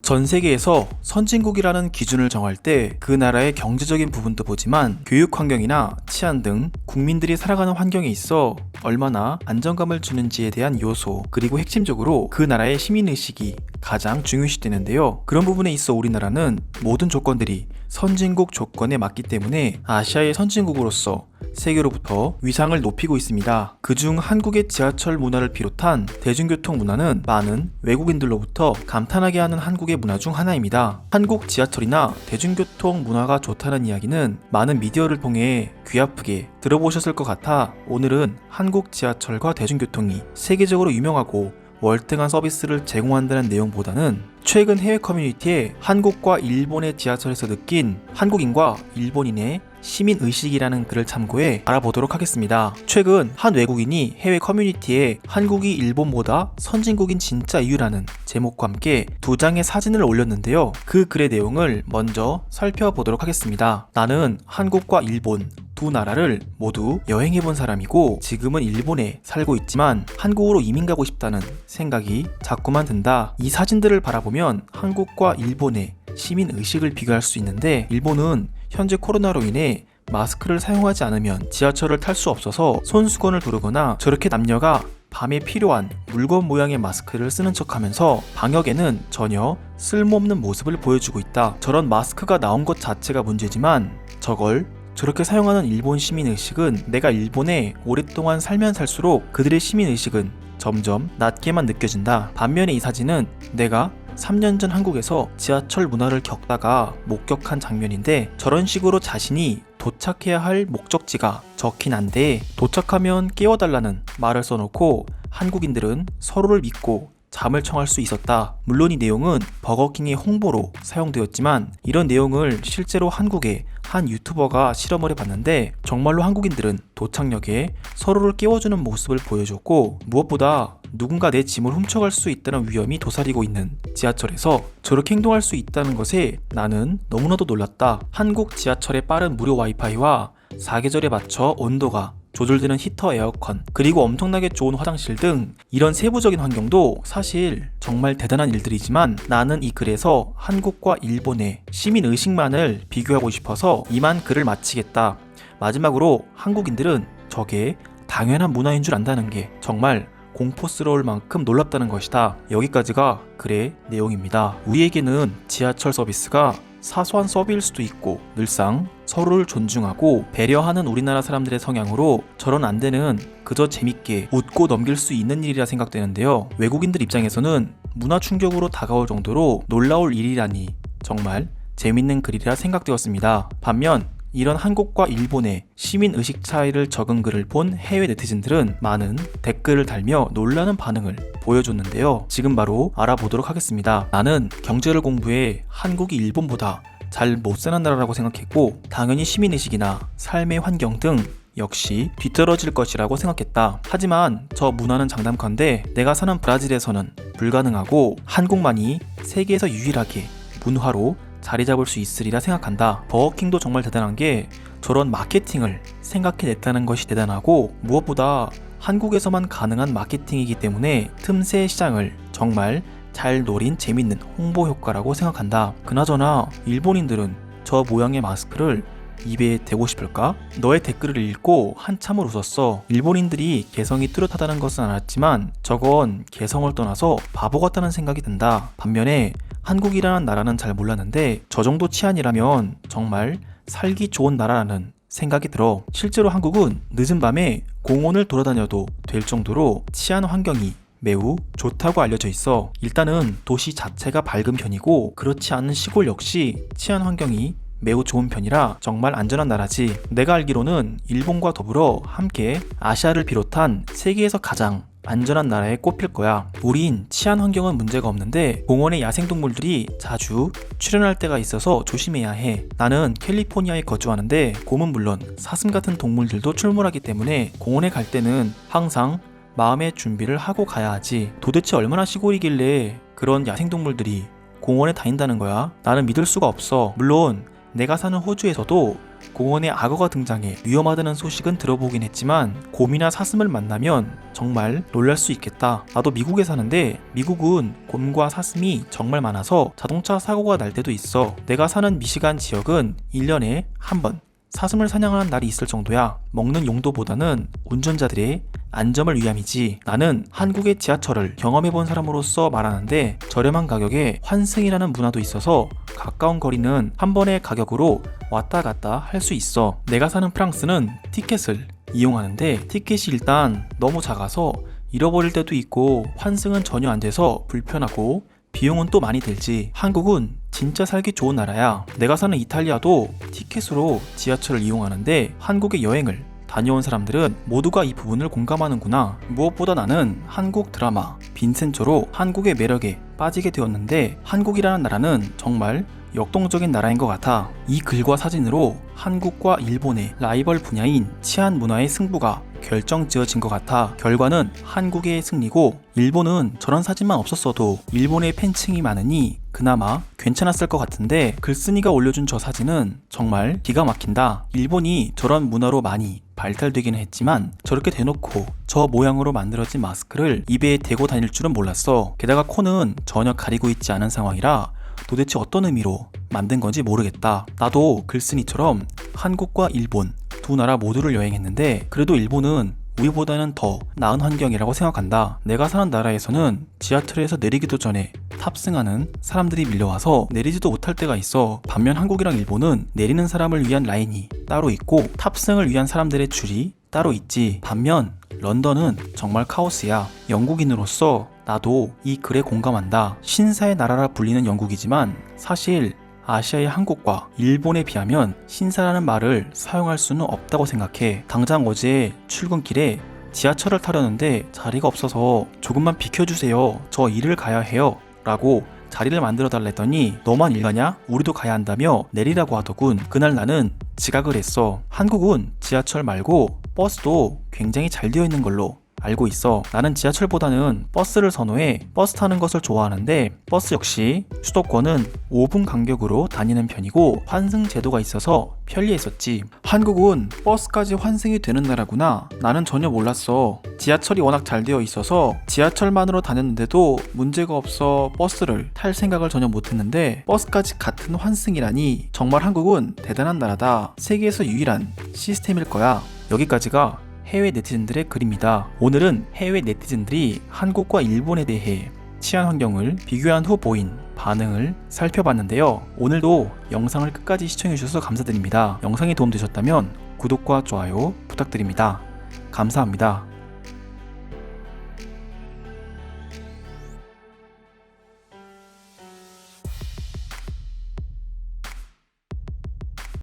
전 세계에서 선진국이라는 기준을 정할 때 그 나라의 경제적인 부분도 보지만 교육 환경이나 치안 등 국민들이 살아가는 환경에 있어 얼마나 안정감을 주는지에 대한 요소, 그리고 핵심적으로 그 나라의 시민의식이 가장 중요시되는데요. 그런 부분에 있어 우리나라는 모든 조건들이 선진국 조건에 맞기 때문에 아시아의 선진국으로서 세계로부터 위상을 높이고 있습니다. 그중 한국의 지하철 문화를 비롯한 대중교통 문화는 많은 외국인들로부터 감탄하게 하는 한국의 문화 중 하나입니다. 한국 지하철이나 대중교통 문화가 좋다는 이야기는 많은 미디어를 통해 귀 아프게 들어보셨을 것 같아 오늘은 한국 지하철과 대중교통이 세계적으로 유명하고 월등한 서비스를 제공한다는 내용보다는 최근 해외 커뮤니티에 한국과 일본의 지하철에서 느낀 한국인과 일본인의 시민의식이라는 글을 참고해 알아보도록 하겠습니다. 최근 한 외국인이 해외 커뮤니티에 한국이 일본보다 선진국인 진짜 이유라는 제목과 함께 2장의 사진을 올렸는데요. 그 글의 내용을 먼저 살펴보도록 하겠습니다. 나는 한국과 일본 두 나라를 모두 여행해본 사람이고 지금은 일본에 살고 있지만 한국으로 이민 가고 싶다는 생각이 자꾸만 든다. 이 사진들을 바라보면 한국과 일본의 시민의식을 비교할 수 있는데 일본은 현재 코로나로 인해 마스크를 사용하지 않으면 지하철을 탈 수 없어서 손수건을 두르거나 저렇게 남녀가 밤에 필요한 물건 모양의 마스크를 쓰는 척하면서 방역에는 전혀 쓸모없는 모습을 보여주고 있다. 저런 마스크가 나온 것 자체가 문제지만 저걸 저렇게 사용하는 일본 시민의식은 내가 일본에 오랫동안 살면 살수록 그들의 시민의식은 점점 낮게만 느껴진다. 반면에 이 사진은 내가 3년 전 한국에서 지하철 문화를 겪다가 목격한 장면인데 저런 식으로 자신이 도착해야 할 목적지가 적힌 안대에 도착하면 깨워달라는 말을 써놓고 한국인들은 서로를 믿고 잠을 청할 수 있었다. 물론 이 내용은 버거킹의 홍보로 사용되었지만 이런 내용을 실제로 한국의 한 유튜버가 실험을 해봤는데 정말로 한국인들은 도착역에 서로를 깨워주는 모습을 보여줬고 무엇보다 누군가 내 짐을 훔쳐갈 수 있다는 위험이 도사리고 있는 지하철에서 저렇게 행동할 수 있다는 것에 나는 너무나도 놀랐다. 한국 지하철의 빠른 무료 와이파이와 사계절에 맞춰 온도가 조절되는 히터, 에어컨, 그리고 엄청나게 좋은 화장실 등 이런 세부적인 환경도 사실 정말 대단한 일들이지만 나는 이 글에서 한국과 일본의 시민의식만을 비교하고 싶어서 이만 글을 마치겠다. 마지막으로 한국인들은 저게 당연한 문화인 줄 안다는 게 정말 공포스러울 만큼 놀랍다는 것이다. 여기까지가 글의 내용입니다. 우리에게는 지하철 서비스가 사소한 서비스일 수도 있고 늘상 서로를 존중하고 배려하는 우리나라 사람들의 성향으로 저런 안대는 그저 재밌게 웃고 넘길 수 있는 일이라 생각되는데요. 외국인들 입장에서는 문화 충격으로 다가올 정도로 놀라울 일이라니 정말 재밌는 글이라 생각되었습니다. 반면 이런 한국과 일본의 시민의식 차이를 적은 글을 본 해외 네티즌들은 많은 댓글을 달며 놀라는 반응을 보여줬는데요. 지금 바로 알아보도록 하겠습니다. 나는 경제를 공부해 한국이 일본보다 잘 못 사는 나라라고 생각했고 당연히 시민의식이나 삶의 환경 등 역시 뒤떨어질 것이라고 생각했다. 하지만 저 문화는 장담컨대 내가 사는 브라질에서는 불가능하고 한국만이 세계에서 유일하게 문화로 자리 잡을 수 있으리라 생각한다. 버거킹도 정말 대단한 게 저런 마케팅을 생각해냈다는 것이 대단하고 무엇보다 한국에서만 가능한 마케팅이기 때문에 틈새 시장을 정말 잘 노린 재밌는 홍보 효과라고 생각한다. 그나저나 일본인들은 저 모양의 마스크를 입에 대고 싶을까? 너의 댓글을 읽고 한참을 웃었어. 일본인들이 개성이 뚜렷하다는 것은 알았지만 저건 개성을 떠나서 바보 같다는 생각이 든다. 반면에 한국이라는 나라는 잘 몰랐는데 저 정도 치안이라면 정말 살기 좋은 나라라는 생각이 들어. 실제로 한국은 늦은 밤에 공원을 돌아다녀도 될 정도로 치안 환경이 매우 좋다고 알려져 있어. 일단은 도시 자체가 밝은 편이고 그렇지 않은 시골 역시 치안 환경이 매우 좋은 편이라 정말 안전한 나라지. 내가 알기로는 일본과 더불어 함께 아시아를 비롯한 세계에서 가장 안전한 나라에 꼽힐 거야. 우린 치안 환경은 문제가 없는데 공원에 야생동물들이 자주 출현할 때가 있어서 조심해야 해. 나는 캘리포니아에 거주하는데 곰은 물론 사슴 같은 동물들도 출몰하기 때문에 공원에 갈 때는 항상 마음의 준비를 하고 가야 하지. 도대체 얼마나 시골이길래 그런 야생동물들이 공원에 다닌다는 거야? 나는 믿을 수가 없어. 물론 내가 사는 호주에서도 공원에 악어가 등장해 위험하다는 소식은 들어보긴 했지만 곰이나 사슴을 만나면 정말 놀랄 수 있겠다. 나도 미국에 사는데 미국은 곰과 사슴이 정말 많아서 자동차 사고가 날 때도 있어. 내가 사는 미시간 지역은 1년에 한 번 사슴을 사냥하는 날이 있을 정도야. 먹는 용도보다는 운전자들의 안전을 위함이지. 나는 한국의 지하철을 경험해본 사람으로서 말하는데 저렴한 가격에 환승이라는 문화도 있어서 가까운 거리는 한 번의 가격으로 왔다 갔다 할 수 있어. 내가 사는 프랑스는 티켓을 이용하는데 티켓이 일단 너무 작아서 잃어버릴 때도 있고 환승은 전혀 안 돼서 불편하고 비용은 또 많이 들지. 한국은 진짜 살기 좋은 나라야. 내가 사는 이탈리아도 티켓으로 지하철을 이용하는데 한국의 여행을 다녀온 사람들은 모두가 이 부분을 공감하는구나. 무엇보다 나는 한국 드라마 빈센조로 한국의 매력에 빠지게 되었는데 한국이라는 나라는 정말 역동적인 나라인 것 같아. 이 글과 사진으로 한국과 일본의 라이벌 분야인 치안 문화의 승부가 결정지어진 것 같아. 결과는 한국의 승리고 일본은 저런 사진만 없었어도 일본의 팬층이 많으니 그나마 괜찮았을 것 같은데 글쓴이가 올려준 저 사진은 정말 기가 막힌다. 일본이 저런 문화로 많이 발달되기는 했지만 저렇게 대놓고 저 모양으로 만들어진 마스크를 입에 대고 다닐 줄은 몰랐어. 게다가 코는 전혀 가리고 있지 않은 상황이라 도대체 어떤 의미로 만든 건지 모르겠다. 나도 글쓴이처럼 한국과 일본 두 나라 모두를 여행했는데 그래도 일본은 우리보다는 더 나은 환경이라고 생각한다. 내가 사는 나라에서는 지하철에서 내리기도 전에 탑승하는 사람들이 밀려와서 내리지도 못할 때가 있어. 반면 한국이랑 일본은 내리는 사람을 위한 라인이 따로 있고 탑승을 위한 사람들의 줄이 따로 있지. 반면 런던은 정말 카오스야. 영국인으로서 나도 이 글에 공감한다. 신사의 나라라 불리는 영국이지만 사실 아시아의 한국과 일본에 비하면 신사라는 말을 사용할 수는 없다고 생각해. 당장 어제 출근길에 지하철을 타려는데 자리가 없어서 조금만 비켜주세요. 저 일을 가야 해요. 라고 자리를 만들어 달라 했더니 너만 일 가냐? 우리도 가야 한다며 내리라고 하더군. 그날 나는 지각을 했어. 한국은 지하철 말고 버스도 굉장히 잘 되어 있는 걸로 알고 있어. 나는 지하철보다는 버스를 선호해 버스 타는 것을 좋아하는데 버스 역시 수도권은 5분 간격으로 다니는 편이고 환승 제도가 있어서 편리했었지. 한국은 버스까지 환승이 되는 나라구나. 나는 전혀 몰랐어. 지하철이 워낙 잘 되어 있어서 지하철만으로 다녔는데도 문제가 없어 버스를 탈 생각을 전혀 못했는데 버스까지 같은 환승이라니 정말 한국은 대단한 나라다. 세계에서 유일한 시스템일 거야. 여기까지가 해외 네티즌들의 글입니다. 오늘은 해외 네티즌들이 한국과 일본에 대해 치안 환경을 비교한 후 보인 반응을 살펴봤는데요. 오늘도 영상을 끝까지 시청해주셔서 감사드립니다. 영상이 도움되셨다면 구독과 좋아요 부탁드립니다. 감사합니다.